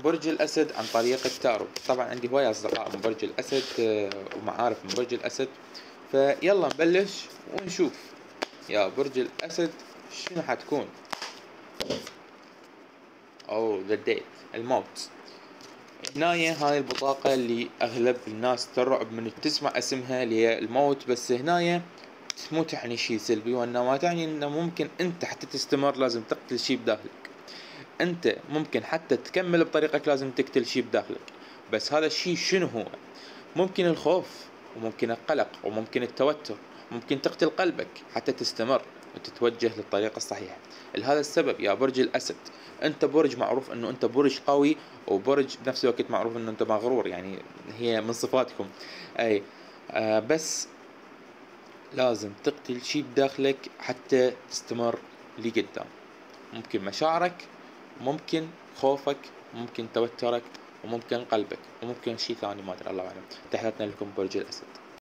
برج الأسد عن طريق التارو. طبعا عندي هواية أصدقاء من برج الأسد ومعارف من برج الأسد، فيلا نبلش ونشوف يا برج الأسد شنو حتكون. أو ذا ديت، الموت. هنايا هاي البطاقة اللي أغلب الناس ترعب من تسمع اسمها، اللي هي الموت. بس هنايا مو تعني شي سلبي، وإنما تعني إنه ممكن أنت حتى تستمر لازم تقتل شي بداخلك. أنت ممكن حتى تكمل بطريقك لازم تقتل شي بداخلك. بس هذا الشي شنو هو؟ ممكن الخوف، وممكن القلق، وممكن التوتر، ممكن تقتل قلبك حتى تستمر وتتوجه للطريق الصحيح. لهذا السبب يا برج الأسد، أنت برج معروف أنه أنت برج قوي، وبرج بنفس الوقت معروف أنه أنت مغرور، يعني هي من صفاتكم. أي بس لازم تقتل شي بداخلك حتى تستمر لقدام. ممكن مشاعرك، ممكن خوفك، ممكن توترك، وممكن قلبك، وممكن شي ثاني ما أدري، الله أعلم. تحياتنا لكم برج الأسد.